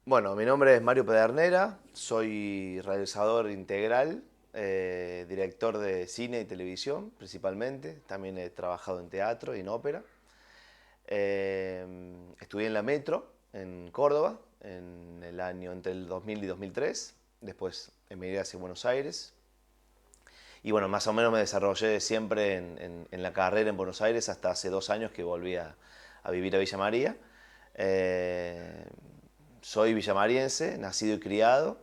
Bueno, mi nombre es Mario Pedernera, soy realizador integral, director de cine y televisión principalmente. También he trabajado en teatro y en ópera. Estudié en la Metro, en Córdoba, en el año entre el 2000 y 2003. Después emigré hacia Buenos Aires. Y bueno, más o menos me desarrollé siempre en la carrera en Buenos Aires hasta hace 2 años que volví a vivir a Villa María. Eh, Soy villamariense, nacido y criado.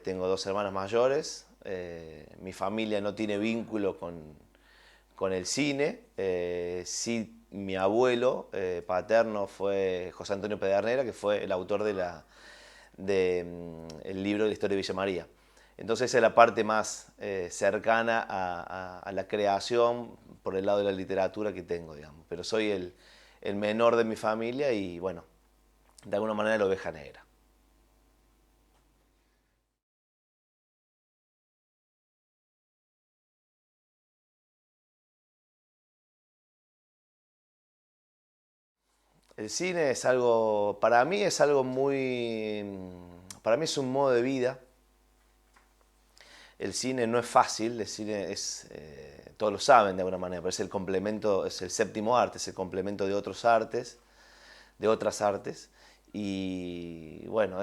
Tengo dos hermanas mayores. Mi familia no tiene vínculo con el cine. Sí, mi abuelo paterno fue José Antonio Pedernera, que fue el autor el libro de la historia de Villa María. Entonces esa es la parte más cercana a la creación por el lado de la literatura que tengo, digamos. Pero soy el menor de mi familia y bueno, de alguna manera la oveja negra. El cine es algo, para mí es algo muy, para mí es un modo de vida. El cine no es fácil, el cine es, todos lo saben de alguna manera, pero es el complemento, es el séptimo arte, es el complemento de otros artes, de otras artes. Y bueno,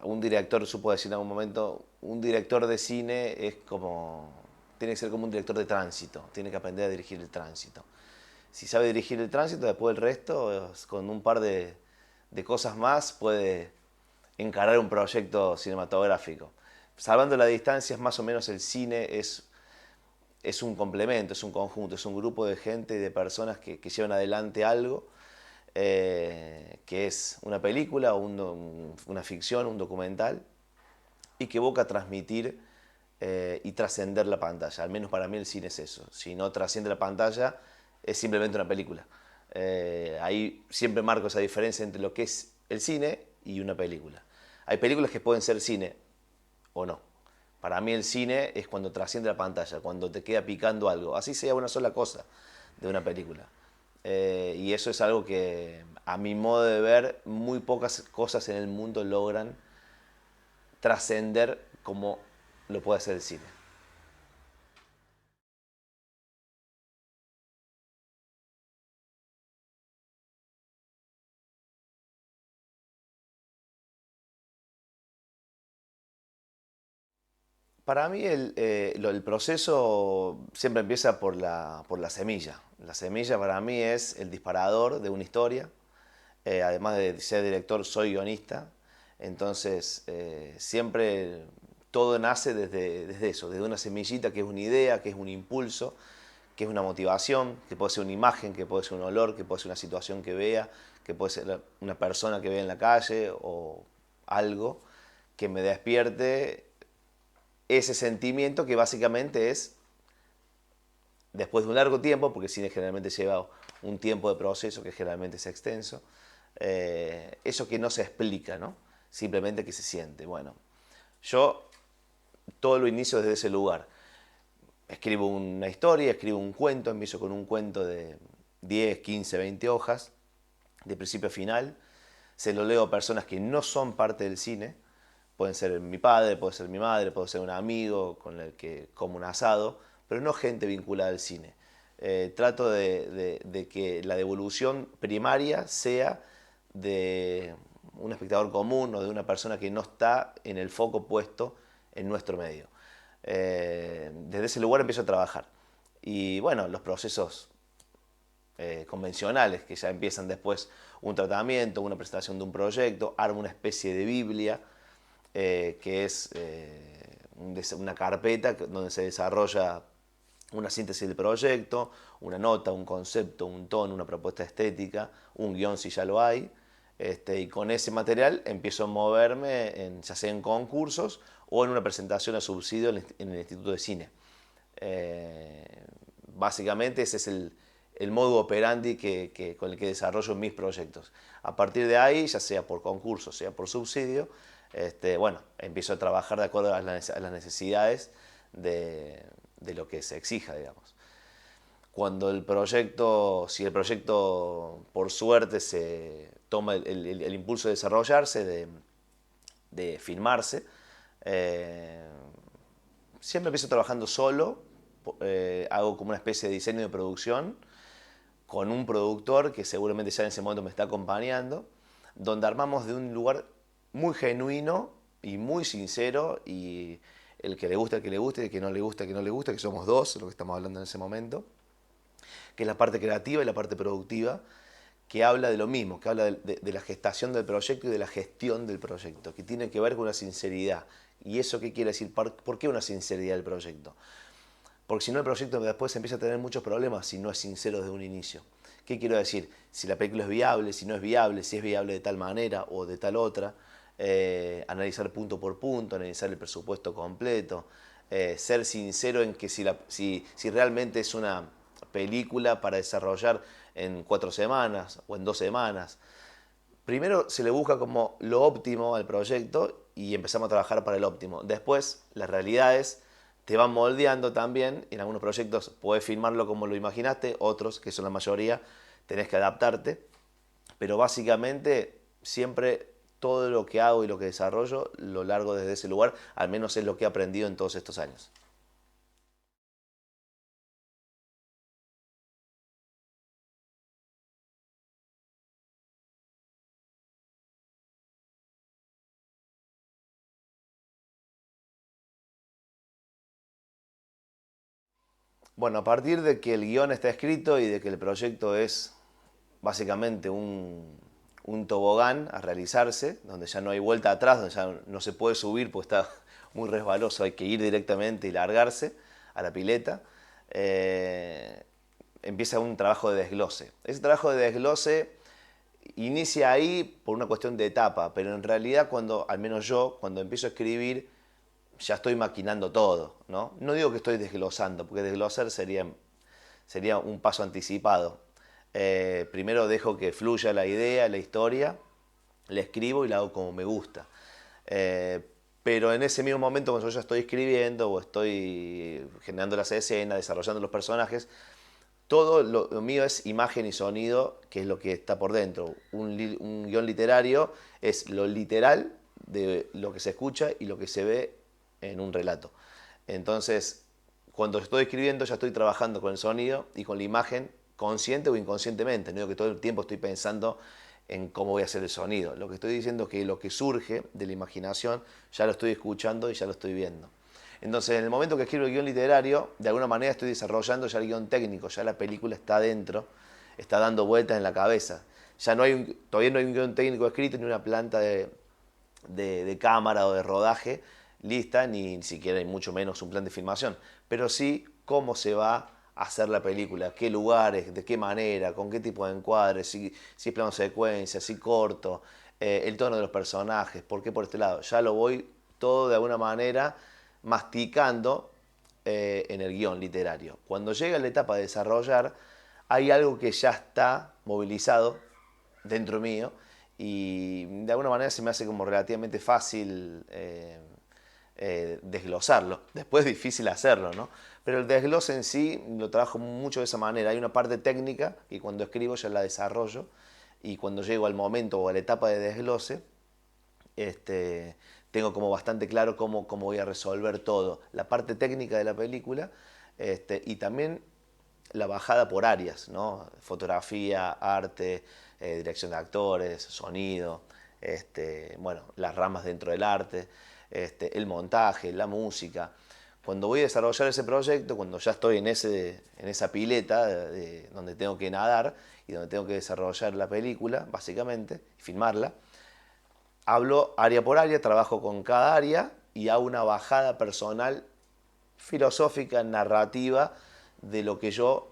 un director, supo decir en algún momento, un director de cine es como, tiene que ser como un director de tránsito, tiene que aprender a dirigir el tránsito. Si sabe dirigir el tránsito, después el resto, con un par de cosas más, puede encarar un proyecto cinematográfico. Salvando las distancias, más o menos el cine es un complemento, es un conjunto, es un grupo de gente y de personas que llevan adelante algo, que es una película, una ficción, un documental, y que busca transmitir y trascender la pantalla. Al menos para mí el cine es eso. Si no trasciende la pantalla, es simplemente una película. Ahí siempre marco esa diferencia entre lo que es el cine y una película. Hay películas que pueden ser cine o no. Para mí el cine es cuando trasciende la pantalla, cuando te queda picando algo, así sea una sola cosa de una película. Y eso es algo que a mi modo de ver muy pocas cosas en el mundo logran trascender como lo puede hacer el cine. Para mí el proceso siempre empieza por la semilla. La semilla para mí es el disparador de una historia. Además de ser director, soy guionista. Entonces, siempre todo nace desde eso, desde una semillita que es una idea, que es un impulso, que es una motivación, que puede ser una imagen, que puede ser un olor, que puede ser una situación que vea, que puede ser una persona que vea en la calle o algo que me despierte ese sentimiento que básicamente es, después de un largo tiempo, porque el cine generalmente lleva un tiempo de proceso que generalmente es extenso, eso que no se explica, ¿no? Simplemente que se siente. Bueno, yo todo lo inicio desde ese lugar. Escribo una historia, escribo un cuento, empiezo con un cuento de 10, 15, 20 hojas, de principio a final. Se lo leo a personas que no son parte del cine. Pueden ser mi padre, puede ser mi madre, puede ser un amigo con el que como un asado, pero no gente vinculada al cine. Trato de que la devolución primaria sea de un espectador común o de una persona que no está en el foco puesto en nuestro medio. Desde ese lugar empiezo a trabajar. Y bueno, los procesos convencionales que ya empiezan después un tratamiento, una presentación de un proyecto, armo una especie de Biblia que es una carpeta donde se desarrolla una síntesis del proyecto, una nota, un concepto, un tono, una propuesta estética, un guión si ya lo hay. Y con ese material empiezo a moverme ya sea en concursos o en una presentación a subsidio en el Instituto de Cine. Eh, Básicamente ese es el modo operandi con el que desarrollo mis proyectos. A partir de ahí, ya sea por concurso, sea por subsidio, bueno, empiezo a trabajar de acuerdo a las necesidades de lo que se exija, digamos. Cuando el proyecto, si el proyecto por suerte toma el impulso de desarrollarse, de filmarse. Siempre empiezo trabajando solo, hago como una especie de diseño de producción con un productor que seguramente ya en ese momento me está acompañando, donde armamos de un lugar muy genuino y muy sincero, y el que le gusta, el que le guste, el que no le gusta, el que no le gusta, que somos dos, lo que estamos hablando en ese momento, que es la parte creativa y la parte productiva, que habla de lo mismo, que habla de la gestación del proyecto y de la gestión del proyecto, que tiene que ver con una sinceridad. ¿Y eso qué quiere decir? ¿Por qué una sinceridad del proyecto? Porque si no, el proyecto después empieza a tener muchos problemas si no es sincero desde un inicio. ¿Qué quiero decir? Si la película es viable, si no es viable, si es viable de tal manera o de tal otra, analizar punto por punto, analizar el presupuesto completo, ser sincero en que si realmente es una película para desarrollar en 4 semanas o en 2 semanas. Primero se le busca como lo óptimo al proyecto y empezamos a trabajar para el óptimo. Después, las realidades te van moldeando también. En algunos proyectos puedes filmarlo como lo imaginaste, otros, que son la mayoría, tenés que adaptarte. Pero básicamente siempre todo lo que hago y lo que desarrollo lo largo desde ese lugar, al menos es lo que he aprendido en todos estos años. Bueno, a partir de que el guión está escrito y de que el proyecto es básicamente un tobogán a realizarse, donde ya no hay vuelta atrás, donde ya no se puede subir porque está muy resbaloso, hay que ir directamente y largarse a la pileta, eh, empieza un trabajo de desglose. Ese trabajo de desglose inicia ahí por una cuestión de etapa, pero en realidad cuando, al menos yo, cuando empiezo a escribir, ya estoy maquinando todo, ¿no? No digo que estoy desglosando, porque desglosar sería un paso anticipado. Primero dejo que fluya la idea, la historia, la escribo y la hago como me gusta. Eh, pero en ese mismo momento, cuando yo ya estoy escribiendo o estoy generando las escenas, desarrollando los personajes, todo lo mío es imagen y sonido, que es lo que está por dentro. Un guión literario es lo literal de lo que se escucha y lo que se ve en un relato. Entonces, cuando estoy escribiendo ya estoy trabajando con el sonido y con la imagen, consciente o inconscientemente. No digo que todo el tiempo estoy pensando en cómo voy a hacer el sonido. Lo que estoy diciendo es que lo que surge de la imaginación ya lo estoy escuchando y ya lo estoy viendo. Entonces, en el momento que escribo el guión literario, de alguna manera estoy desarrollando ya el guión técnico, ya la película está dentro, está dando vueltas en la cabeza. Ya no hay todavía no hay un guión técnico escrito ni una planta de cámara o de rodaje lista, ni siquiera hay mucho menos un plan de filmación, pero sí cómo se va a hacer la película, qué lugares, de qué manera, con qué tipo de encuadres, si es plano secuencia, si corto, el tono de los personajes, por qué por este lado. Ya lo voy todo de alguna manera masticando en el guión literario. Cuando llega la etapa de desarrollar, hay algo que ya está movilizado dentro mío y de alguna manera se me hace como relativamente fácil desglosarlo. Después es difícil hacerlo, ¿no? Pero el desglose en sí lo trabajo mucho de esa manera. Hay una parte técnica que cuando escribo ya la desarrollo y cuando llego al momento o a la etapa de desglose, tengo como bastante claro cómo voy a resolver todo. La parte técnica de la película y también la bajada por áreas, ¿no? Fotografía, arte, dirección de actores, sonido, bueno, las ramas dentro del arte, el montaje, la música. Cuando voy a desarrollar ese proyecto, cuando ya estoy en esa pileta donde tengo que nadar y donde tengo que desarrollar la película, básicamente, filmarla, hablo área por área, trabajo con cada área y hago una bajada personal, filosófica, narrativa, de lo que yo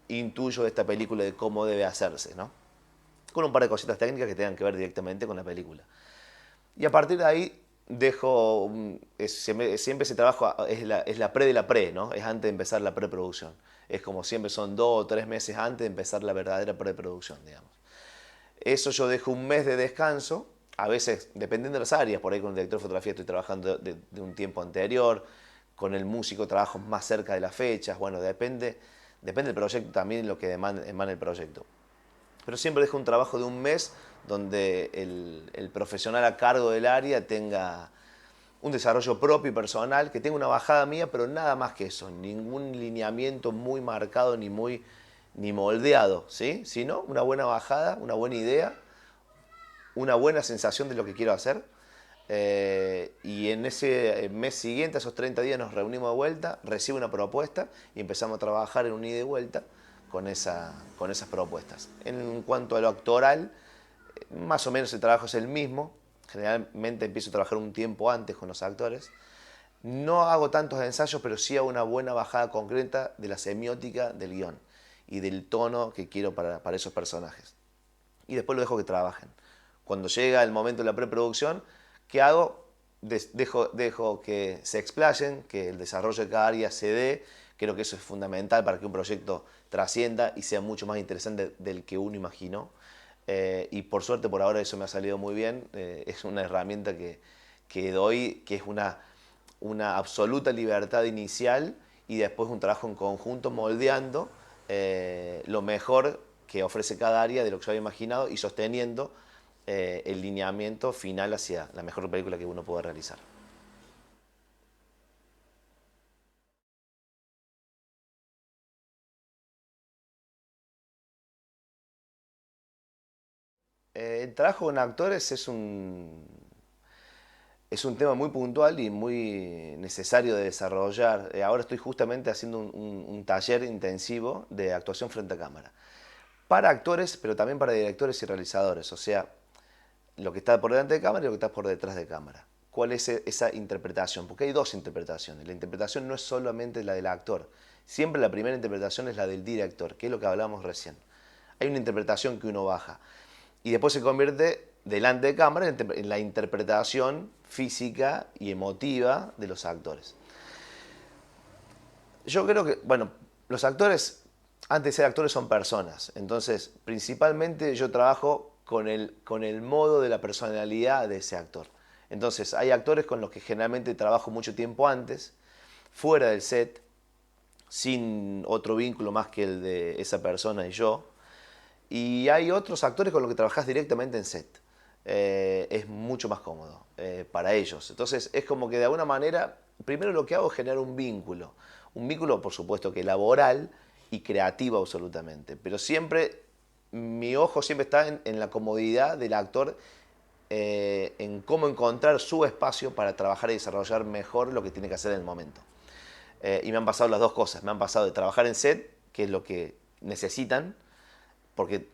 intuyo de esta película, de cómo debe hacerse, ¿no? Con un par de cositas técnicas que tengan que ver directamente con la película. Y a partir de ahí dejo, siempre ese trabajo es la pre de la pre, ¿no? Es antes de empezar la preproducción. Es como siempre son 2 o 3 meses antes de empezar la verdadera preproducción, digamos. Eso yo dejo un mes de descanso, a veces dependiendo de las áreas, por ahí con el director de fotografía estoy trabajando de un tiempo anterior, con el músico trabajo más cerca de las fechas, bueno, depende del proyecto también lo que demanda el proyecto. Pero siempre dejo un trabajo de un mes donde el profesional a cargo del área tenga un desarrollo propio y personal, que tenga una bajada mía, pero nada más que eso, ningún lineamiento muy marcado ni moldeado, ¿sí? Sino una buena bajada, una buena idea, una buena sensación de lo que quiero hacer. Y en ese mes siguiente, a esos 30 días, nos reunimos de vuelta, recibo una propuesta y empezamos a trabajar en un ida y vuelta con esas propuestas. En cuanto a lo actoral, más o menos el trabajo es el mismo. Generalmente empiezo a trabajar un tiempo antes con los actores. No hago tantos ensayos, pero sí hago una buena bajada concreta de la semiótica del guión y del tono que quiero para esos personajes. Y después lo dejo que trabajen. Cuando llega el momento de la preproducción, ¿qué hago? Dejo que se explayen, que el desarrollo de cada área se dé. Creo que eso es fundamental para que un proyecto trascienda y sea mucho más interesante del que uno imaginó. Y por suerte, por ahora, eso me ha salido muy bien. Es una herramienta que doy, que es una absoluta libertad inicial y después un trabajo en conjunto moldeando lo mejor que ofrece cada área de lo que yo había imaginado y sosteniendo el lineamiento final hacia la mejor película que uno pueda realizar. El trabajo con actores es un tema muy puntual y muy necesario de desarrollar. Ahora estoy justamente haciendo un taller intensivo de actuación frente a cámara. Para actores, pero también para directores y realizadores. O sea, lo que está por delante de cámara y lo que está por detrás de cámara. ¿Cuál es esa interpretación? Porque hay dos interpretaciones. La interpretación no es solamente la del actor. Siempre la primera interpretación es la del director, que es lo que hablábamos recién. Hay una interpretación que uno baja. Y después se convierte delante de cámara en la interpretación física y emotiva de los actores. Yo creo que, bueno, los actores, antes de ser actores, son personas. Entonces, principalmente yo trabajo con el modo de la personalidad de ese actor. Entonces, hay actores con los que generalmente trabajo mucho tiempo antes, fuera del set, sin otro vínculo más que el de esa persona y yo. Y hay otros actores con los que trabajas directamente en set. Es mucho más cómodo para ellos. Entonces es como que de alguna manera, primero lo que hago es generar un vínculo. Un vínculo, por supuesto, que laboral y creativo absolutamente. Pero siempre, mi ojo siempre está en la comodidad del actor, en cómo encontrar su espacio para trabajar y desarrollar mejor lo que tiene que hacer en el momento. Y me han pasado las dos cosas. Me han pasado de trabajar en set, que es lo que necesitan, porque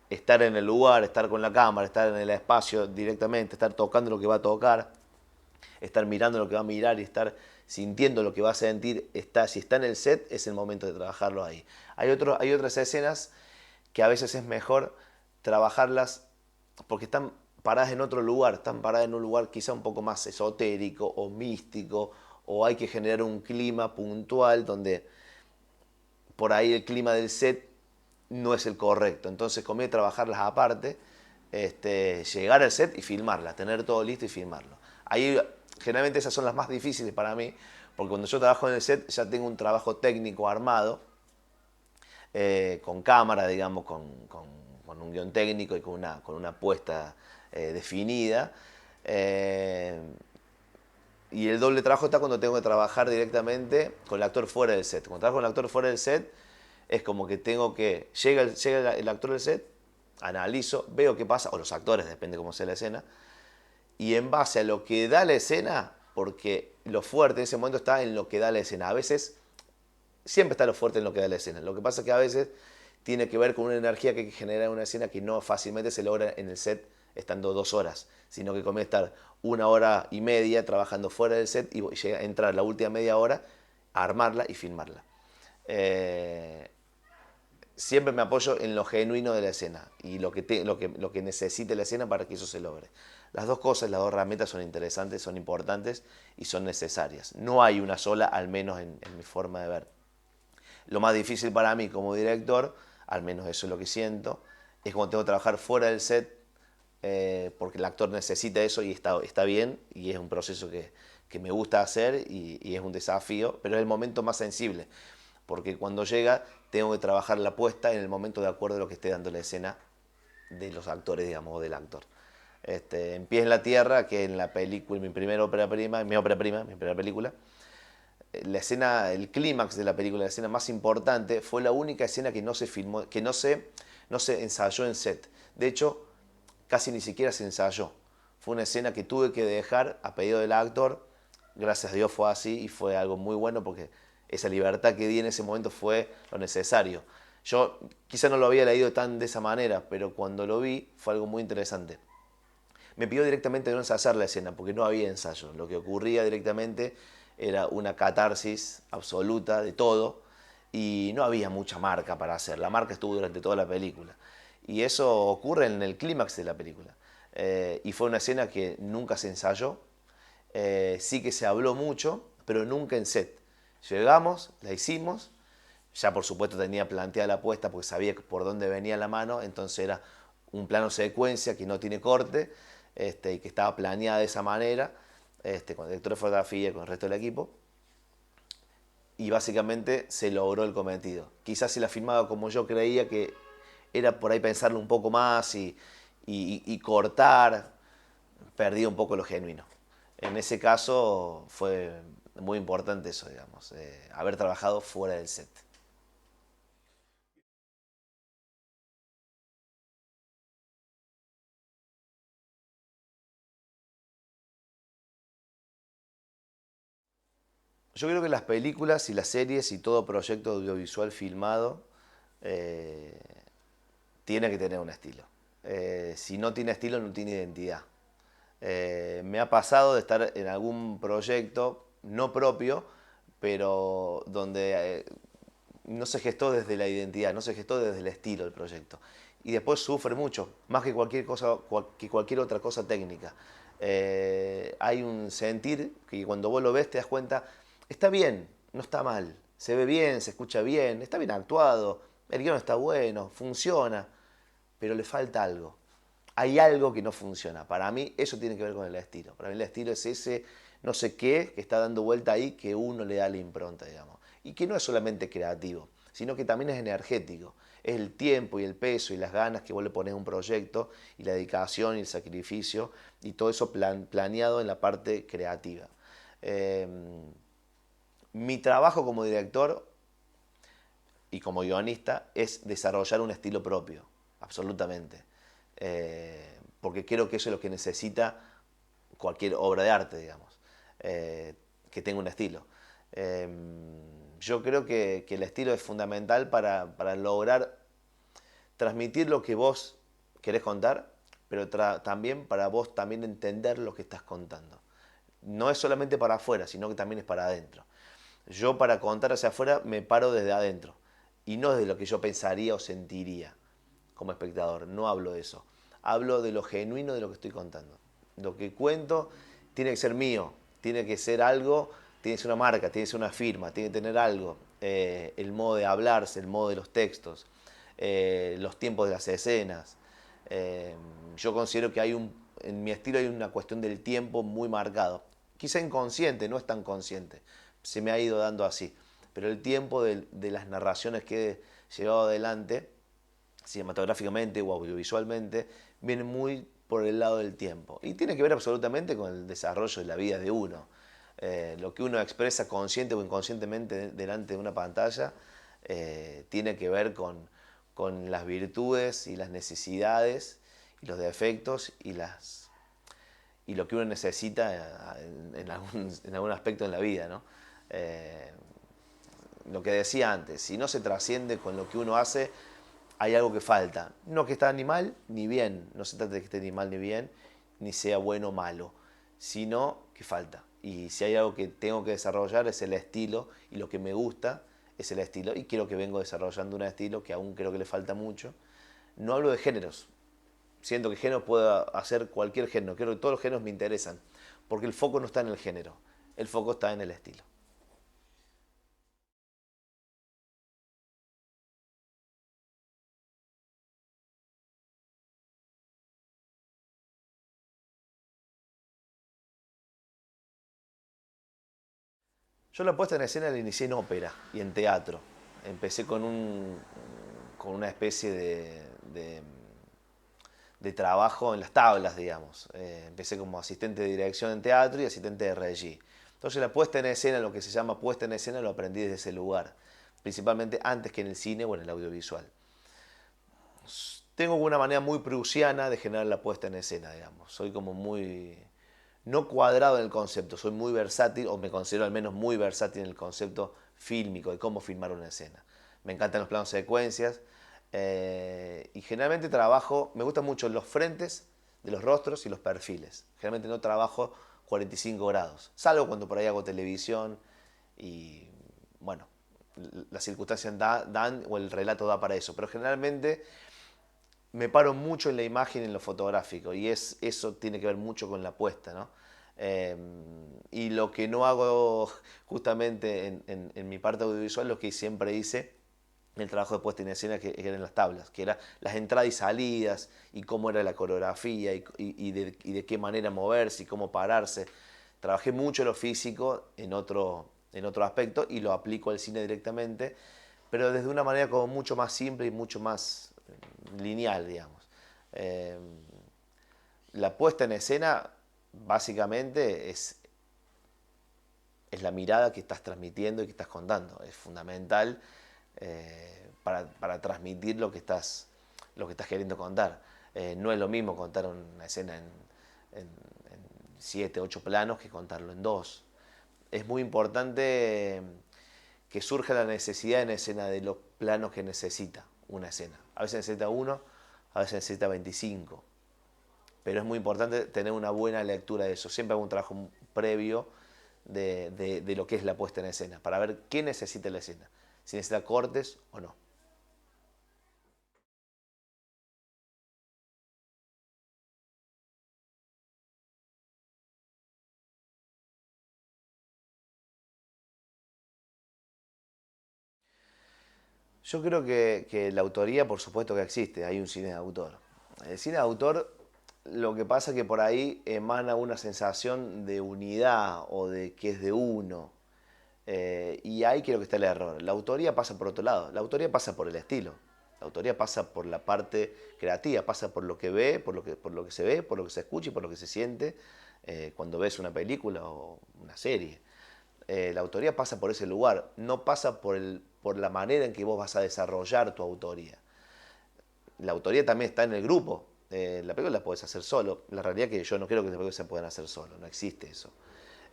estar en el lugar, estar con la cámara, estar en el espacio directamente, estar tocando lo que va a tocar, estar mirando lo que va a mirar y estar sintiendo lo que va a sentir, si está en el set, es el momento de trabajarlo ahí. Hay otras escenas que a veces es mejor trabajarlas porque están paradas en otro lugar, están paradas en un lugar quizá un poco más esotérico o místico, o hay que generar un clima puntual donde por ahí el clima del set no es el correcto. Entonces conviene trabajarlas aparte, llegar al set y filmarlas, tener todo listo y filmarlo. Ahí generalmente esas son las más difíciles para mí, porque cuando yo trabajo en el set ya tengo un trabajo técnico armado, con cámara, digamos, con un guión técnico y con una puesta definida. Y el doble trabajo está cuando tengo que trabajar directamente con el actor fuera del set. Cuando trabajo con el actor fuera del set, es como que llega el actor del set, analizo, veo qué pasa, o los actores, depende cómo sea la escena, y en base a lo que da la escena, porque lo fuerte en ese momento está en lo que da la escena. A veces, siempre está lo fuerte en lo que da la escena. Lo que pasa es que a veces tiene que ver con una energía que hay que generar en una escena que no fácilmente se logra en el set estando 2 horas, sino que conviene estar 1 hora y media trabajando fuera del set y llega a entrar la última media hora a armarla y filmarla. Siempre me apoyo en lo genuino de la escena y lo que necesite la escena para que eso se logre. Las dos cosas, las dos herramientas son interesantes, son importantes y son necesarias. No hay una sola, al menos en mi forma de ver. Lo más difícil para mí como director, al menos eso es lo que siento, es cuando tengo que trabajar fuera del set, porque el actor necesita eso y está bien, y es un proceso que me gusta hacer y es un desafío, pero es el momento más sensible, porque cuando llega tengo que trabajar la puesta en el momento de acuerdo a lo que esté dando la escena de los actores, digamos, o del actor. En Pies en la Tierra, que en la película, mi primera ópera prima, mi primera película, la escena, el clímax de la película, la escena más importante, fue la única escena que no se filmó, que no se ensayó en set. De hecho, casi ni siquiera se ensayó. Fue una escena que tuve que dejar a pedido del actor. Gracias a Dios fue así y fue algo muy bueno porque esa libertad que di en ese momento fue lo necesario. Yo quizá no lo había leído tan de esa manera, pero cuando lo vi fue algo muy interesante. Me pidió directamente no ensayar la escena porque no había ensayo. Lo que ocurría directamente era una catarsis absoluta de todo y no había mucha marca para hacer. La marca estuvo durante toda la película. Y eso ocurre en el clímax de la película. Y fue una escena que nunca se ensayó. Sí que se habló mucho, pero nunca en set. Llegamos, la hicimos. Ya por supuesto tenía planteada la apuesta porque sabía por dónde venía la mano. Entonces era un plano secuencia que no tiene corte y que estaba planeada de esa manera, con el director de fotografía y con el resto del equipo. Y básicamente se logró el cometido. Quizás si la filmaba como yo creía que era por ahí pensarlo un poco más y cortar, perdí un poco lo genuino. En ese caso fue muy importante eso, digamos, haber trabajado fuera del set. Yo creo que las películas y las series y todo proyecto audiovisual filmado eh, tiene que tener un estilo. Si no tiene estilo, no tiene identidad. Me ha pasado de estar en algún proyecto, no propio, pero donde no se gestó desde la identidad, no se gestó desde el estilo del proyecto. Y después sufre mucho, más que cualquier cosa, que cualquier otra cosa técnica. Hay un sentir que cuando vos lo ves te das cuenta, está bien, no está mal, se ve bien, se escucha bien, está bien actuado, el guión está bueno, funciona, pero le falta algo. Hay algo que no funciona. Para mí eso tiene que ver con el estilo. Para mí el estilo es ese no sé qué que está dando vuelta ahí que uno le da la impronta, digamos. Y que no es solamente creativo, sino que también es energético. Es el tiempo y el peso y las ganas que vos le pones a un proyecto y la dedicación y el sacrificio y todo eso planeado en la parte creativa. Eh, Mi trabajo como director y como guionista es desarrollar un estilo propio, absolutamente. Porque creo que eso es lo que necesita cualquier obra de arte, digamos, que tenga un estilo. Eh, yo creo que el estilo es fundamental para lograr transmitir lo que vos querés contar, pero también para vos también entender lo que estás contando. No es solamente para afuera, sino que también es para adentro. Yo para contar hacia afuera me paro desde adentro y no desde lo que yo pensaría o sentiría como espectador. No hablo de eso. Hablo de lo genuino de lo que estoy contando. Lo que cuento tiene que ser mío, tiene que ser algo, tiene que ser una marca, tiene que ser una firma, tiene que tener algo. El modo de hablarse, el modo de los textos, los tiempos de las escenas. Eh, yo considero que en mi estilo hay una cuestión del tiempo muy marcado. Quizá inconsciente, no es tan consciente. Se me ha ido dando así. Pero el tiempo de las narraciones que he llevado adelante, cinematográficamente o audiovisualmente, viene muy por el lado del tiempo. Y tiene que ver absolutamente con el desarrollo de la vida de uno. Lo que uno expresa consciente o inconscientemente delante de una pantalla tiene que ver con las virtudes y las necesidades y los defectos y lo que uno necesita en algún aspecto en la vida, ¿no? Eh, lo que decía antes, si no se trasciende con lo que uno hace, hay algo que falta. No que está ni mal ni bien, no se trata de que esté ni mal ni bien, ni sea bueno o malo, sino que falta. Y si hay algo que tengo que desarrollar es el estilo, y lo que me gusta es el estilo, y creo que vengo desarrollando un estilo que aún creo que le falta mucho. No hablo de géneros, siento que género pueda hacer cualquier género, creo que todos los géneros me interesan, porque el foco no está en el género, el foco está en el estilo. Yo la puesta en escena la inicié en ópera y en teatro. Empecé con una especie de trabajo en las tablas, digamos. Empecé como asistente de dirección en teatro y asistente de regie. Entonces la puesta en escena, lo que se llama puesta en escena, lo aprendí desde ese lugar, principalmente antes que en el cine o en el audiovisual. Tengo una manera muy prusiana de generar la puesta en escena, digamos. Soy como muy, no cuadrado en el concepto, soy muy versátil, o me considero al menos muy versátil en el concepto fílmico, de cómo filmar una escena. Me encantan los planos secuencias, y generalmente trabajo, me gustan mucho los frentes de los rostros y los perfiles. Generalmente no trabajo 45 grados, salvo cuando por ahí hago televisión y bueno, las circunstancias dan o el relato da para eso, pero generalmente me paro mucho en la imagen y en lo fotográfico y eso tiene que ver mucho con la apuesta, ¿no? Eh, y lo que no hago justamente en mi parte audiovisual, lo que siempre hice el trabajo de puesta en escena, que eran las tablas, que eran las entradas y salidas, y cómo era la coreografía, y de qué manera moverse, y cómo pararse. Trabajé mucho lo físico en otro aspecto, y lo aplico al cine directamente, pero desde una manera como mucho más simple y mucho más lineal, digamos. Eh, la puesta en escena, básicamente, es la mirada que estás transmitiendo y que estás contando. Es fundamental para transmitir lo que estás queriendo contar. No es lo mismo contar una escena en 7, 8 planos que contarlo en 2. Es muy importante que surja la necesidad en escena de los planos que necesita una escena. A veces necesita uno, a veces necesita 25. Pero es muy importante tener una buena lectura de eso. Siempre hago un trabajo previo de lo que es la puesta en escena, para ver qué necesita la escena, si necesita cortes o no. Yo creo que la autoría, por supuesto que existe, hay un cine de autor. El cine de autor, lo que pasa es que por ahí emana una sensación de unidad o de que es de uno. Y ahí creo que está el error. La autoría pasa por otro lado, la autoría pasa por el estilo. La autoría pasa por la parte creativa, pasa por lo que ve, por lo que se ve, por lo que se escucha y por lo que se siente cuando ves una película o una serie. La autoría pasa por ese lugar, no pasa por la manera en que vos vas a desarrollar tu autoría. La autoría también está en el grupo. La película la podés hacer solo. La realidad es que yo no creo que las películas se puedan hacer solo, no existe eso.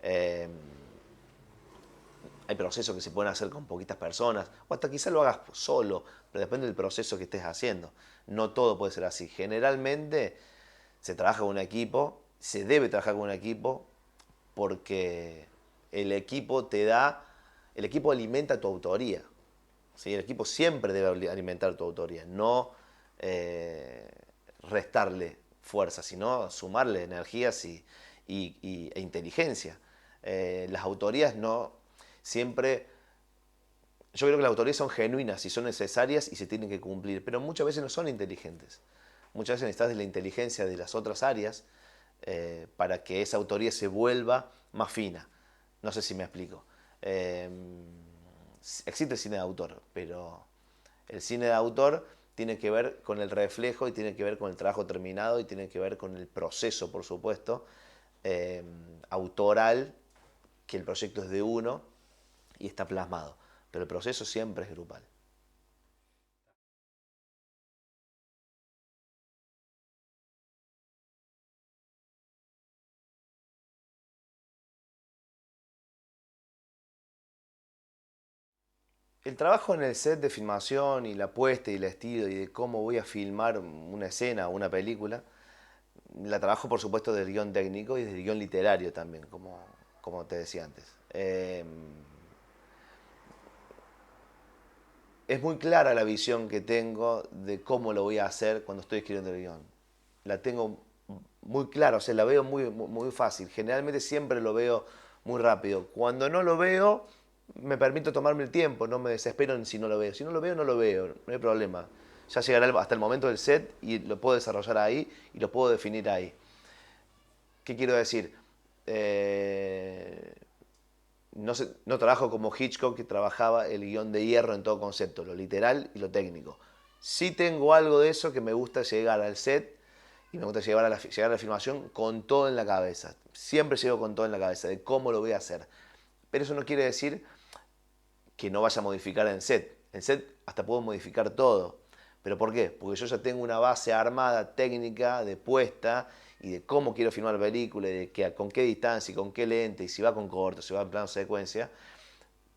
Eh, Hay procesos que se pueden hacer con poquitas personas, o hasta quizá lo hagas solo, pero depende del proceso que estés haciendo. No todo puede ser así. Generalmente se trabaja con un equipo, se debe trabajar con un equipo, porque el equipo el equipo alimenta tu autoría. ¿Sí? El equipo siempre debe alimentar tu autoría, no eh, restarle fuerza, sino sumarle energías e inteligencia. Las autorías no siempre, yo creo que las autorías son genuinas y son necesarias y se tienen que cumplir, pero muchas veces no son inteligentes. Muchas veces necesitas de la inteligencia de las otras áreas para que esa autoría se vuelva más fina. No sé si me explico. Eh, Existe el cine de autor, pero el cine de autor tiene que ver con el reflejo y tiene que ver con el trabajo terminado y tiene que ver con el proceso, por supuesto, eh, autoral, que el proyecto es de uno y está plasmado. Pero el proceso siempre es grupal. El trabajo en el set de filmación y la puesta y el estilo y de cómo voy a filmar una escena o una película, la trabajo por supuesto del guión técnico y del guión literario también, como te decía antes. Es muy clara la visión que tengo de cómo lo voy a hacer cuando estoy escribiendo el guión. La tengo muy clara, o sea, la veo muy fácil. Generalmente siempre lo veo muy rápido. Cuando no lo veo, me permito tomarme el tiempo, no me desespero si no lo veo. Si no lo veo, no lo veo, no hay problema. Ya llegará hasta el momento del set y lo puedo desarrollar ahí y lo puedo definir ahí. ¿Qué quiero decir? Eh, no trabajo como Hitchcock, que trabajaba el guión de hierro en todo concepto, lo literal y lo técnico. Sí tengo algo de eso, que me gusta llegar al set Y me gusta llegar a la filmación con todo en la cabeza. Siempre llego con todo en la cabeza de cómo lo voy a hacer. Pero eso no quiere decir que no vaya a modificar en set. En set hasta puedo modificar todo. ¿Pero por qué? Porque yo ya tengo una base armada técnica de puesta y de cómo quiero filmar la película, y de con qué distancia y con qué lente, y si va con corto, si va en plano secuencia.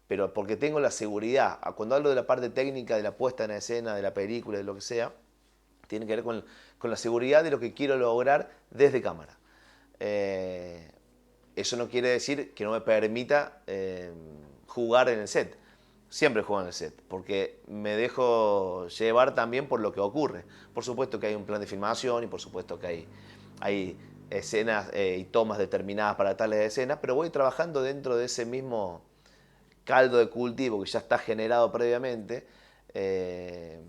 Pero porque tengo la seguridad. Cuando hablo de la parte técnica, de la puesta en escena, de la película, de lo que sea, tiene que ver con la seguridad de lo que quiero lograr desde cámara. Eso no quiere decir que no me permita jugar en el set. Siempre juego en el set, porque me dejo llevar también por lo que ocurre. Por supuesto que hay un plan de filmación y por supuesto que hay escenas y tomas determinadas para tales escenas, pero voy trabajando dentro de ese mismo caldo de cultivo que ya está generado previamente.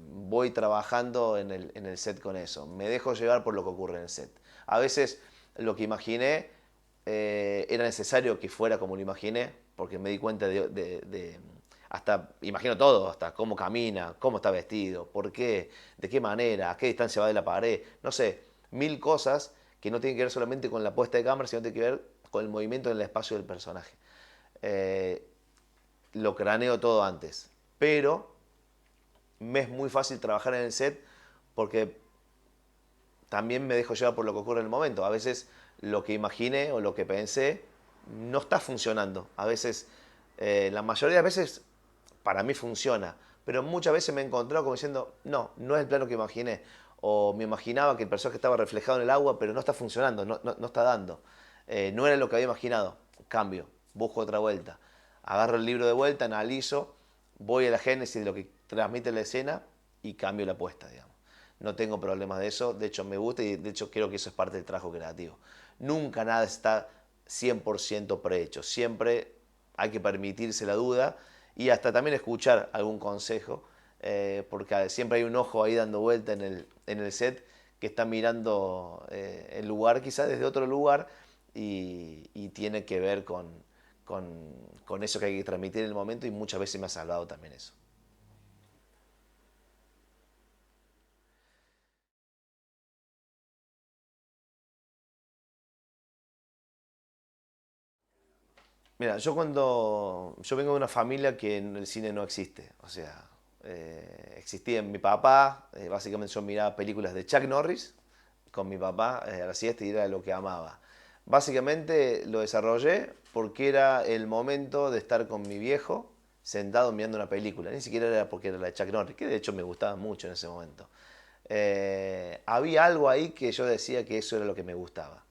Voy trabajando en el set con eso. Me dejo llevar por lo que ocurre en el set. A veces lo que imaginé era necesario que fuera como lo imaginé, porque me di cuenta hasta, imagino todo, hasta cómo camina, cómo está vestido, por qué, de qué manera, a qué distancia va de la pared, no sé, mil cosas que no tienen que ver solamente con la puesta de cámara, sino tienen que ver con el movimiento en el espacio del personaje. Lo craneo todo antes, pero me es muy fácil trabajar en el set porque también me dejo llevar por lo que ocurre en el momento. A veces lo que imaginé o lo que pensé no está funcionando. A veces, la mayoría de las veces, para mí funciona. Pero muchas veces me he encontrado como diciendo, no, no es el plano que imaginé. O me imaginaba que el personaje estaba reflejado en el agua, pero no está funcionando, no está dando. No era lo que había imaginado. Cambio, busco otra vuelta. Agarro el libro de vuelta, analizo, voy a la génesis de lo que transmite la escena y cambio la apuesta, digamos. No tengo problemas de eso, de hecho me gusta y de hecho creo que eso es parte del trabajo creativo. Nunca nada está 100% prehecho, siempre hay que permitirse la duda y hasta también escuchar algún consejo, porque siempre hay un ojo ahí dando vuelta en el set que está mirando el lugar quizás desde otro lugar y tiene que ver con eso que hay que transmitir en el momento y muchas veces me ha salvado también eso. Mira, yo vengo de una familia que en el cine no existe. O sea, existía en mi papá, básicamente yo miraba películas de Chuck Norris con mi papá a la siesta y era lo que amaba. Básicamente lo desarrollé porque era el momento de estar con mi viejo sentado mirando una película. Ni siquiera era porque era la de Chuck Norris, que de hecho me gustaba mucho en ese momento. Había algo ahí que yo decía que eso era lo que me gustaba.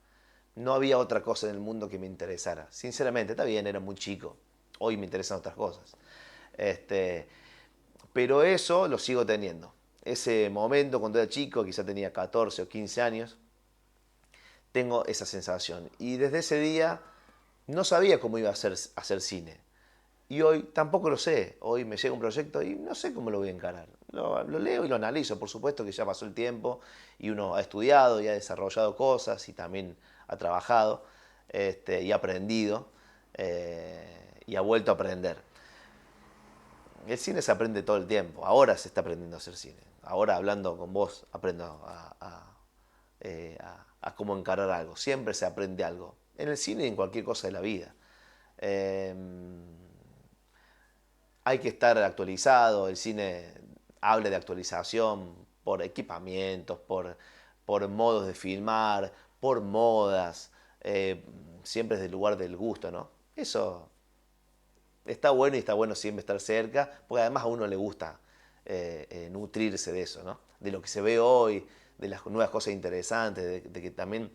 No había otra cosa en el mundo que me interesara. Sinceramente, está bien, era muy chico. Hoy me interesan otras cosas. Este, pero eso lo sigo teniendo. Ese momento cuando era chico, quizá tenía 14 o 15 años, tengo esa sensación. Y desde ese día no sabía cómo iba a hacer cine. Y hoy tampoco lo sé. Hoy me llega un proyecto y no sé cómo lo voy a encarar. Lo leo y lo analizo. Por supuesto que ya pasó el tiempo y uno ha estudiado y ha desarrollado cosas y también ha trabajado y ha aprendido y ha vuelto a aprender. El cine se aprende todo el tiempo. Ahora se está aprendiendo a hacer cine. Ahora hablando con vos aprendo a cómo encarar algo. Siempre se aprende algo. En el cine y en cualquier cosa de la vida. Eh, Hay que estar actualizado, el cine habla de actualización por equipamientos, por modos de filmar, por modas, siempre es del lugar del gusto, ¿no? Eso está bueno y está bueno siempre estar cerca, porque además a uno le gusta nutrirse de eso, ¿no? De lo que se ve hoy, de las nuevas cosas interesantes, de que también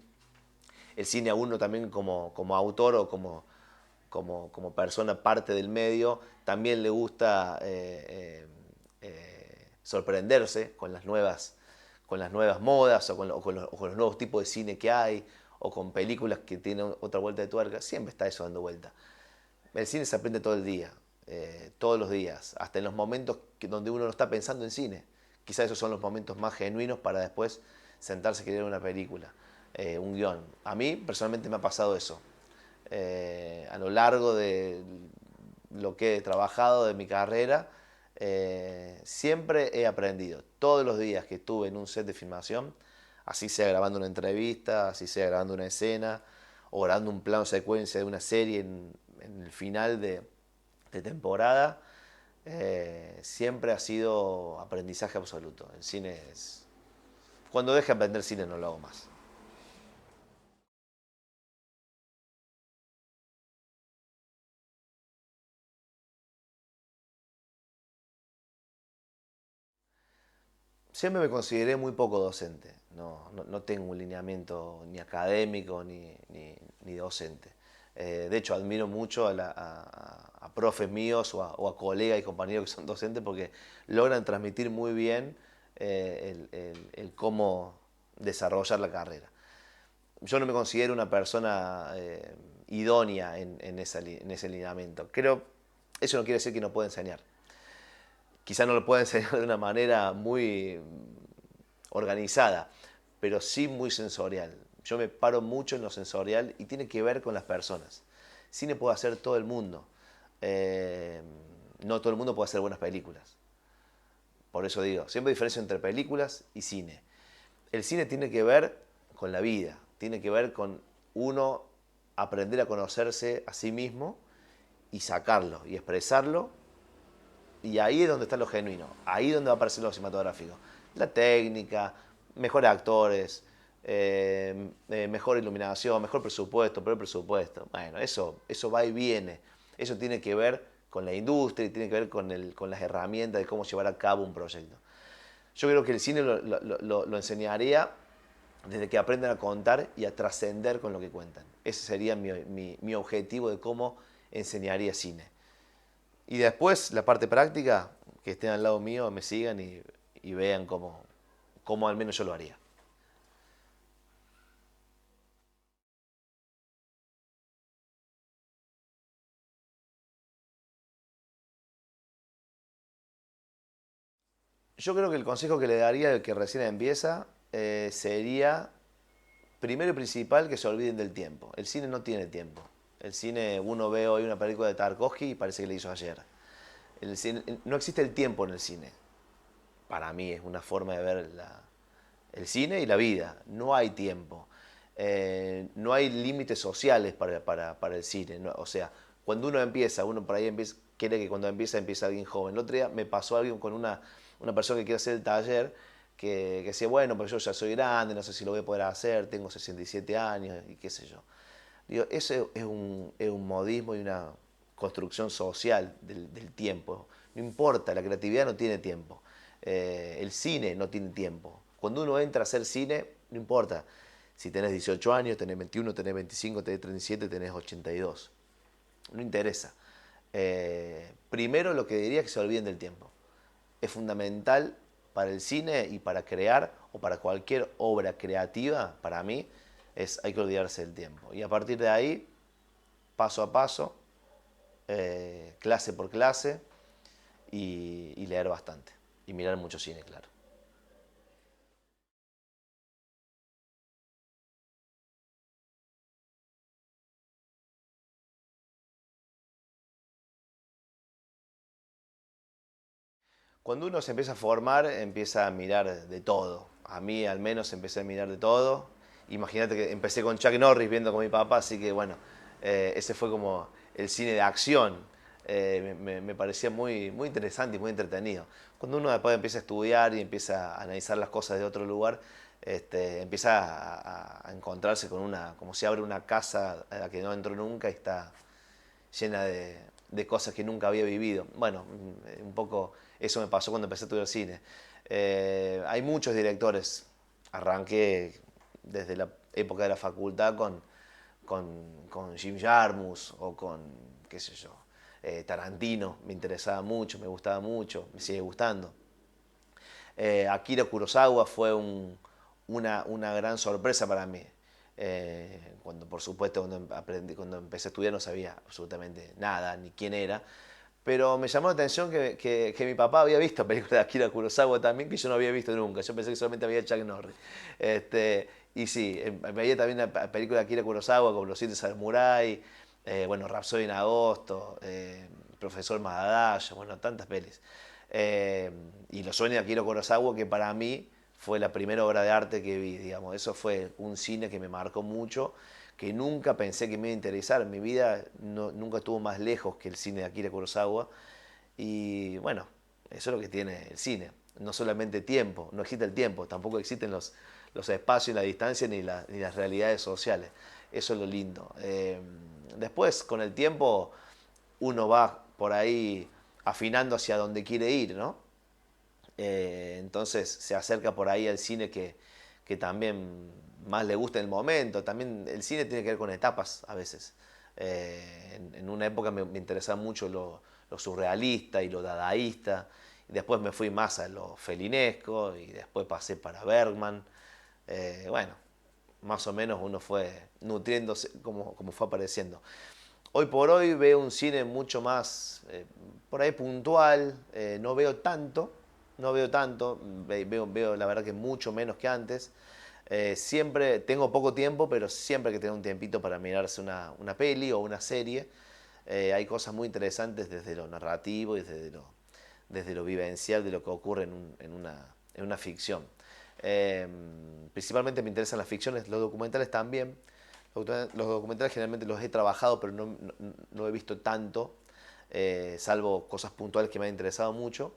el cine a uno también como autor o como persona parte del medio, también le gusta sorprenderse con las nuevas modas o con los nuevos tipos de cine que hay o con películas que tienen otra vuelta de tuerca. Siempre está eso dando vuelta. El cine se aprende todo el día, todos los días, hasta en los momentos donde uno no está pensando en cine. Quizás esos son los momentos más genuinos para después sentarse a crear una película, un guión. A mí personalmente me ha pasado eso. A lo largo de lo que he trabajado de mi carrera, siempre he aprendido. Todos los días que estuve en un set de filmación, así sea grabando una entrevista, así sea grabando una escena, o grabando un plano secuencia de una serie en el final de temporada, siempre ha sido aprendizaje absoluto. El cine es... Cuando deje de aprender cine no lo hago más. Siempre me consideré muy poco docente. No tengo un lineamiento ni académico ni docente. De hecho, admiro mucho a profes míos o a colegas y compañeros que son docentes porque logran transmitir muy bien el cómo desarrollar la carrera. Yo no me considero una persona idónea en ese lineamiento. Creo, eso no quiere decir que no pueda enseñar. Quizá no lo pueda enseñar de una manera muy organizada, pero sí muy sensorial. Yo me paro mucho en lo sensorial y tiene que ver con las personas. Cine puede hacer todo el mundo. Eh, no todo el mundo puede hacer buenas películas. Por eso digo, siempre diferencia entre películas y cine. El cine tiene que ver con la vida, tiene que ver con uno aprender a conocerse a sí mismo y sacarlo y expresarlo. Y ahí es donde está lo genuino, ahí es donde va a aparecer lo cinematográfico. La técnica, mejores actores, mejor iluminación, mejor presupuesto, peor presupuesto. Bueno, eso va y viene. Eso tiene que ver con la industria y tiene que ver con las herramientas de cómo llevar a cabo un proyecto. Yo creo que el cine lo enseñaría desde que aprendan a contar y a trascender con lo que cuentan. Ese sería mi objetivo de cómo enseñaría cine. Y después, la parte práctica, que estén al lado mío, me sigan y vean cómo al menos yo lo haría. Yo creo que el consejo que le daría al que recién empieza sería, primero y principal, que se olviden del tiempo. El cine no tiene tiempo. El cine, uno ve hoy una película de Tarkovsky y parece que le hizo ayer. No existe el tiempo en el cine. Para mí es una forma de ver el cine y la vida. No hay tiempo. No hay límites sociales para el cine. ¿No? O sea, cuando uno empieza, uno por ahí quiere que cuando empieza alguien joven. El otro día me pasó algo con una persona que quiere hacer el taller que decía, bueno, pero yo ya soy grande, no sé si lo voy a poder hacer, tengo 67 años y qué sé yo. Digo, eso es un modismo y una construcción social del tiempo. No importa, la creatividad no tiene tiempo. El cine no tiene tiempo. Cuando uno entra a hacer cine, no importa si tenés 18 años, tenés 21, tenés 25, tenés 37, tenés 82. No interesa. Primero lo que diría es que se olviden del tiempo. Es fundamental para el cine y para crear o para cualquier obra creativa, para mí, hay que olvidarse del tiempo. Y a partir de ahí, paso a paso, clase por clase y leer bastante. Y mirar mucho cine, claro. Cuando uno se empieza a formar, empieza a mirar de todo. A mí al menos empecé a mirar de todo. Imagínate que empecé con Chuck Norris viendo con mi papá, así que bueno, ese fue como el cine de acción. Me parecía muy interesante y muy entretenido. Cuando uno después empieza a estudiar y empieza a analizar las cosas de otro lugar, empieza a encontrarse con como si abre una casa a la que no entró nunca y está llena de cosas que nunca había vivido. Bueno, un poco eso me pasó cuando empecé a estudiar cine. Hay muchos directores. Arranqué desde la época de la facultad con Jim Jarmusch o con, qué sé yo, Tarantino. Me interesaba mucho, me gustaba mucho, me sigue gustando. Akira Kurosawa fue una gran sorpresa para mí. Cuando, por supuesto, cuando empecé a estudiar no sabía absolutamente nada, ni quién era. Pero me llamó la atención que mi papá había visto películas de Akira Kurosawa también que yo no había visto nunca. Yo pensé que solamente había Chuck Norris. Y sí, veía también la película de Akira Kurosawa como Los Siete Samurai, bueno, Rhapsody en agosto, Profesor Madadayo, bueno, tantas pelis. Y los sueños de Akira Kurosawa que para mí fue la primera obra de arte que vi, digamos. Eso fue un cine que me marcó mucho, que nunca pensé que me iba a interesar. Mi vida nunca estuvo más lejos que el cine de Akira Kurosawa. Y bueno, eso es lo que tiene el cine. No solamente tiempo, no existe el tiempo, tampoco existen los espacios y la distancia ni las realidades sociales. Eso es lo lindo. Después, con el tiempo, uno va por ahí afinando hacia donde quiere ir, ¿no? Entonces se acerca por ahí al cine que también más le gusta en el momento. También el cine tiene que ver con etapas a veces. En una época me interesaba mucho lo surrealista y lo dadaísta. Y después me fui más a lo felinesco y después pasé para Bergman. Bueno, más o menos uno fue nutriéndose como fue apareciendo. Hoy por hoy veo un cine mucho más por ahí puntual, no veo tanto, veo la verdad que mucho menos que antes. Siempre tengo poco tiempo, pero siempre hay que tener un tiempito para mirarse una peli o una serie. Hay cosas muy interesantes desde lo narrativo y desde lo vivencial de lo que ocurre en una ficción. Eh, Principalmente me interesan las ficciones, los documentales también. Los documentales generalmente los he trabajado, pero no he visto tanto, salvo cosas puntuales que me han interesado mucho.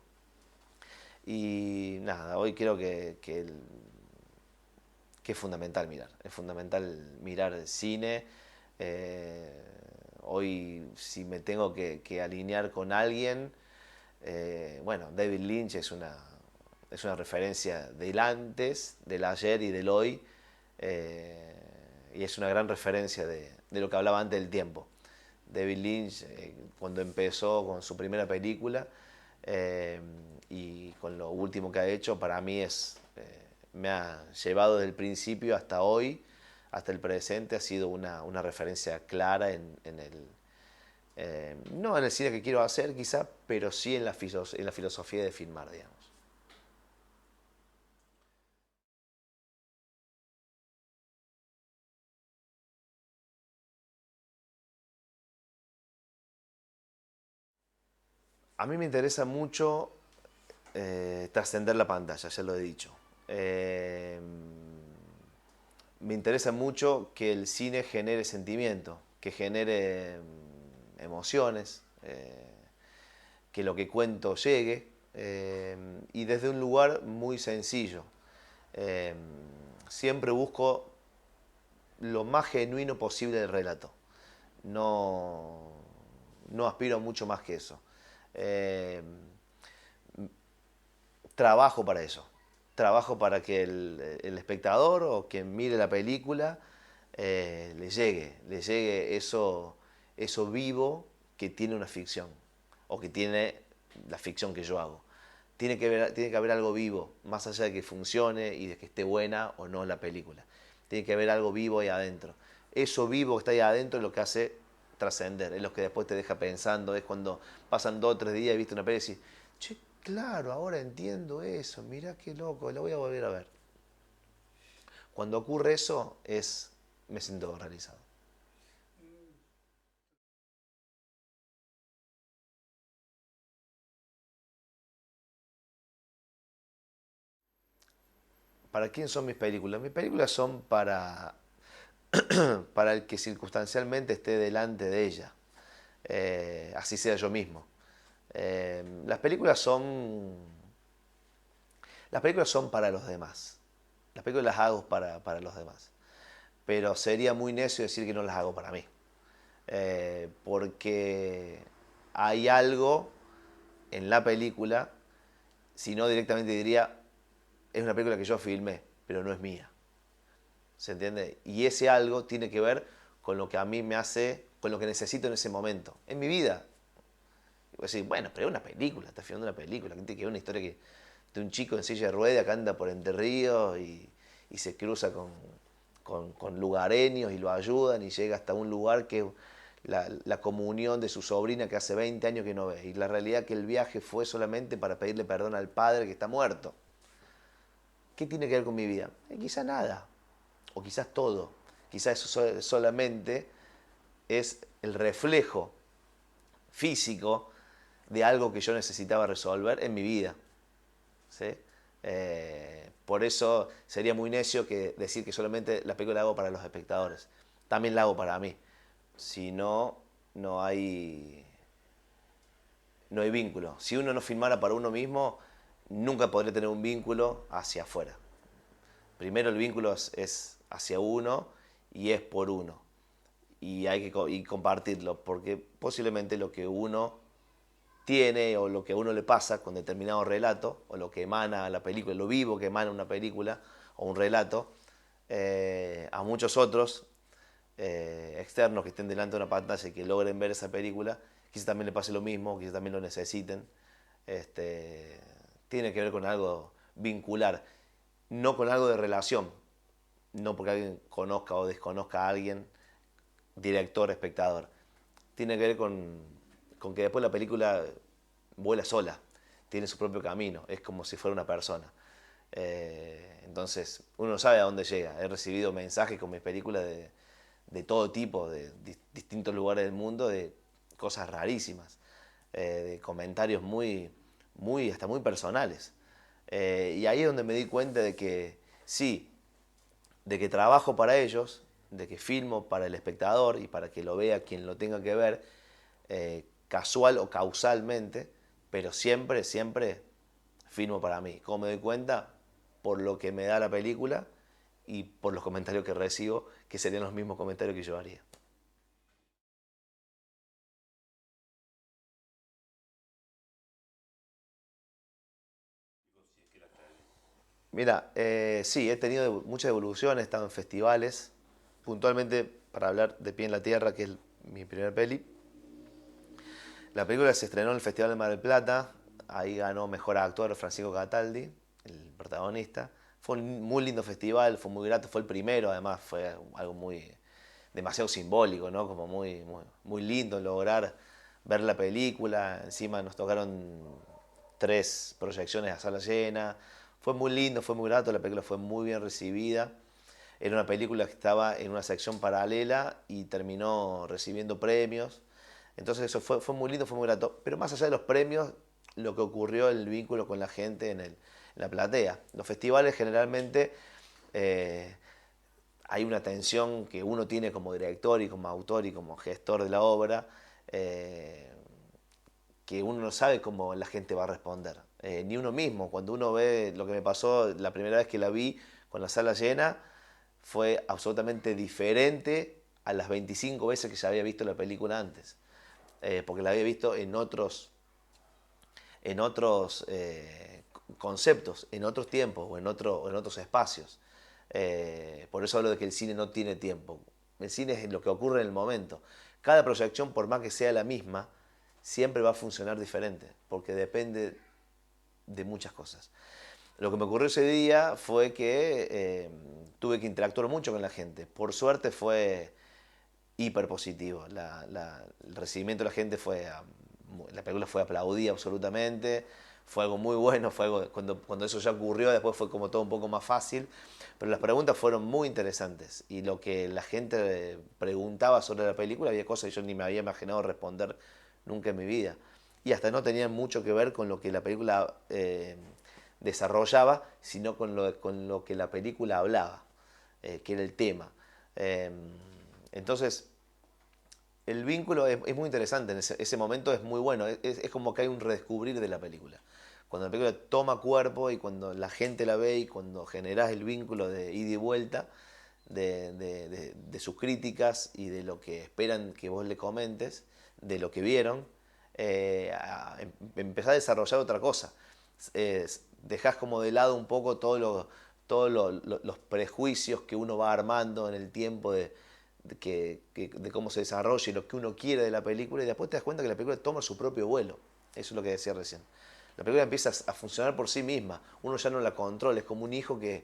Y nada, hoy creo que es fundamental mirar el cine. Eh, Hoy si me tengo que alinear con alguien, bueno, David Lynch es una referencia del antes, del ayer y del hoy, eh, y es una gran referencia de lo que hablaba antes del tiempo. David Lynch, cuando empezó con su primera película eh, y con lo último que ha hecho, para mí me ha llevado desde el principio hasta hoy, hasta el presente, ha sido una referencia clara no en el cine que quiero hacer quizá, pero sí en en la filosofía de filmar, digamos. A mí me interesa mucho trascender la pantalla, ya lo he dicho. Eh, Me interesa mucho que el cine genere sentimiento, que genere emociones, que lo que cuento llegue y desde un lugar muy sencillo. Eh, Siempre busco lo más genuino posible del relato. No, no aspiro a mucho más que eso. Eh, Trabajo para eso. Trabajo para que el espectador o quien mire la película le llegue eso vivo que tiene una ficción o que tiene la ficción que yo hago. Tiene que haber algo vivo, más allá de que funcione y de que esté buena o no la película. Tiene que haber algo vivo ahí adentro. Eso vivo que está ahí adentro es lo que hace trascender, es lo que después te deja pensando, es cuando pasan 2 o 3 días y viste una peli y decís, che, claro, ahora entiendo eso, mirá qué loco, la voy a volver a ver. Cuando ocurre eso, me siento realizado. ¿Para quién son mis películas? Mis películas son para el que circunstancialmente esté delante de ella, así sea yo mismo. Eh, las películas son las películas son para los demás. Las películas las hago para los demás. Pero sería muy necio decir que no las hago para mí. Porque hay algo en la película, si no directamente diría, es una película que yo filmé, pero no es mía. ¿Se entiende? Y ese algo tiene que ver con lo que a mí me hace, con lo que necesito en ese momento, en mi vida. Y vos decís, bueno, pero es una película, estás filmando una película, que tiene que ver una historia de un chico en silla de ruedas que anda por Entre Ríos y se cruza con lugareños y lo ayudan y llega hasta un lugar que es la comunión de su sobrina que hace 20 años que no ve. Y la realidad es que el viaje fue solamente para pedirle perdón al padre que está muerto. ¿Qué tiene que ver con mi vida? Quizá nada, o quizás todo. Quizás eso solamente es el reflejo físico de algo que yo necesitaba resolver en mi vida. ¿Sí? Por eso sería muy necio decir que solamente la película la hago para los espectadores. También la hago para mí. Si no, no hay, no hay vínculo. Si uno no filmara para uno mismo, nunca podría tener un vínculo hacia afuera. Primero el vínculo es hacia uno y es por uno. Y hay que y compartirlo, porque posiblemente lo que uno tiene o lo que a uno le pasa con determinado relato, o lo que emana la película, lo vivo que emana una película o un relato, a muchos otros externos que estén delante de una pantalla y que logren ver esa película, quizás también le pase lo mismo, quizás también lo necesiten. Este, Tiene que ver con algo vincular, no con algo de relación, no porque alguien conozca o desconozca a alguien, director, espectador. Tiene que ver con que después la película vuela sola, tiene su propio camino, es como si fuera una persona. Entonces, uno no sabe a dónde llega. He recibido mensajes con mis películas de todo tipo, de distintos lugares del mundo, de cosas rarísimas, de comentarios hasta muy personales. Y ahí es donde me di cuenta de que sí, de que trabajo para ellos, de que filmo para el espectador y para que lo vea quien lo tenga que ver, casual o causalmente, pero siempre, siempre filmo para mí. ¿Cómo me doy cuenta? Por lo que me da la película y por los comentarios que recibo, que serían los mismos comentarios que yo haría. Mira, sí, he tenido muchas evoluciones, he estado en festivales, puntualmente para hablar de Pie en la Tierra, que es mi primer peli. La película se estrenó en el Festival de Mar del Plata, ahí ganó Mejor Actor Francisco Cataldi, el protagonista. Fue un muy lindo festival, fue muy grato, fue el primero, además fue algo muy demasiado simbólico, ¿no? Como muy lindo lograr ver la película. Encima nos tocaron 3 proyecciones a sala llena. Fue muy lindo, fue muy grato, la película fue muy bien recibida. Era una película que estaba en una sección paralela y terminó recibiendo premios. Entonces eso fue muy lindo, fue muy grato. Pero más allá de los premios, lo que ocurrió, el vínculo con la gente en la platea. Los festivales generalmente eh, hay una tensión que uno tiene como director y como autor y como gestor de la obra, eh, que uno no sabe cómo la gente va a responder. Ni uno mismo. Cuando uno ve lo que me pasó la primera vez que la vi con la sala llena, fue absolutamente diferente a las 25 veces que ya había visto la película antes. Porque la había visto en otros conceptos, en otros tiempos o en otros espacios. Por eso hablo de que el cine no tiene tiempo. El cine es lo que ocurre en el momento. Cada proyección, por más que sea la misma, siempre va a funcionar diferente, porque depende de muchas cosas. Lo que me ocurrió ese día fue que tuve que interactuar mucho con la gente. Por suerte fue hiper positivo. El recibimiento de la gente la película fue aplaudida absolutamente, fue algo muy bueno, fue algo, cuando eso ya ocurrió, después fue como todo un poco más fácil, pero las preguntas fueron muy interesantes y lo que la gente preguntaba sobre la película, había cosas que yo ni me había imaginado responder nunca en mi vida. Y hasta no tenían mucho que ver con lo que la película desarrollaba, sino con lo que la película hablaba, que era el tema. Eh, entonces, el vínculo es muy interesante, en ese momento es muy bueno, es como que hay un redescubrir de la película. Cuando la película toma cuerpo y cuando la gente la ve y cuando generás el vínculo de ida y vuelta de sus críticas y de lo que esperan que vos le comentes, de lo que vieron, empezás a desarrollar otra cosa. Dejás como de lado un poco los prejuicios que uno va armando en el tiempo de cómo se desarrolla y lo que uno quiere de la película y después te das cuenta que la película toma su propio vuelo. Eso es lo que decía recién. La película empieza a funcionar por sí misma. Uno ya no la controla, es como un hijo que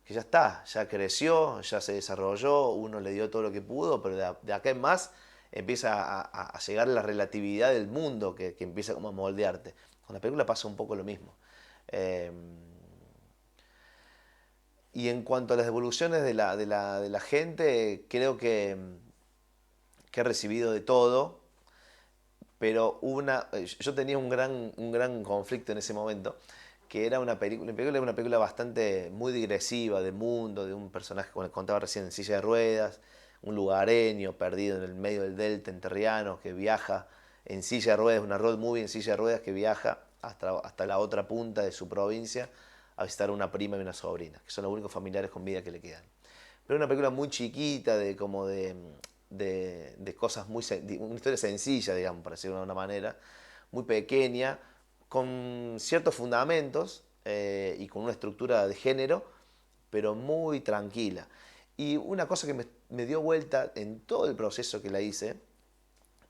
ya está, ya creció, ya se desarrolló, uno le dio todo lo que pudo, pero de acá en más empieza a llegar la relatividad del mundo que empieza como a moldearte. Con la película pasa un poco lo mismo. Eh, y en cuanto a las devoluciones de la gente, creo que he recibido de todo, pero yo tenía un gran conflicto en ese momento, que era una película bastante muy digresiva, de mundo, de un personaje, como les contaba recién, en silla de ruedas, un lugareño perdido en el medio del delta enterriano que viaja en silla de ruedas, una road movie en silla de ruedas que viaja hasta la otra punta de su provincia a visitar a una prima y una sobrina, que son los únicos familiares con vida que le quedan. Pero una película muy chiquita, de cosas una historia sencilla, digamos, para decirlo de una manera, muy pequeña, con ciertos fundamentos y con una estructura de género, pero muy tranquila. Y una cosa que me dio vuelta en todo el proceso que la hice,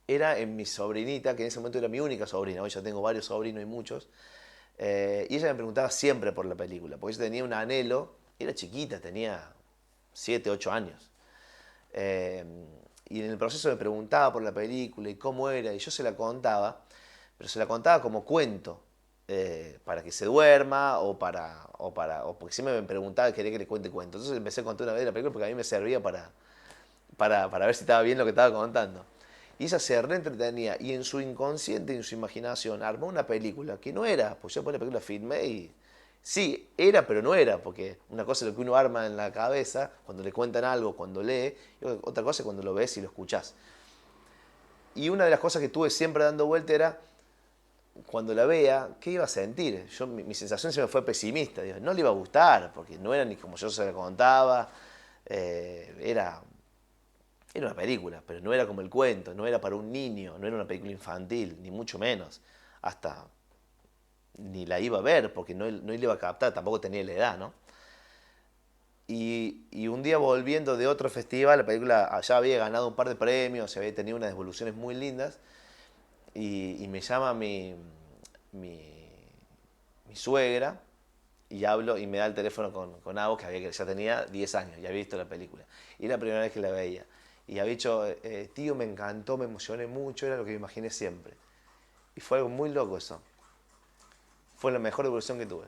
era en mi sobrinita, que en ese momento era mi única sobrina, hoy ya tengo varios sobrinos y muchos, y ella me preguntaba siempre por la película, porque ella tenía un anhelo, era chiquita, tenía 7, 8 años. Eh, y en el proceso me preguntaba por la película y cómo era, y yo se la contaba, pero se la contaba como cuento, para que se duerma o porque siempre me preguntaba y quería que le cuente cuentos. Entonces empecé a contar una vez la película porque a mí me servía para ver si estaba bien lo que estaba contando. Y ella se reentretenía y en su inconsciente y en su imaginación armó una película que no era, pues yo después la película filmé y sí, era pero no era, porque una cosa es lo que uno arma en la cabeza cuando le cuentan algo, cuando lee, y otra cosa es cuando lo ves y lo escuchás. Y una de las cosas que tuve siempre dando vuelta era, cuando la vea, ¿qué iba a sentir? Mi sensación se me fue pesimista, digo, no le iba a gustar, porque no era ni como yo se la contaba, era una película, pero no era como el cuento, no era para un niño, no era una película infantil, ni mucho menos. Hasta ni la iba a ver porque no le iba a captar, tampoco tenía la edad, ¿no? Y un día volviendo de otro festival, la película ya había ganado un par de premios, había tenido unas devoluciones muy lindas, y me llama mi, mi suegra y hablo y me da el teléfono con Avo, que ya tenía 10 años y había visto la película. Y era la primera vez que la veía. Y había dicho, tío, me encantó, me emocioné mucho, era lo que me imaginé siempre. Y fue algo muy loco eso. Fue la mejor evolución que tuve.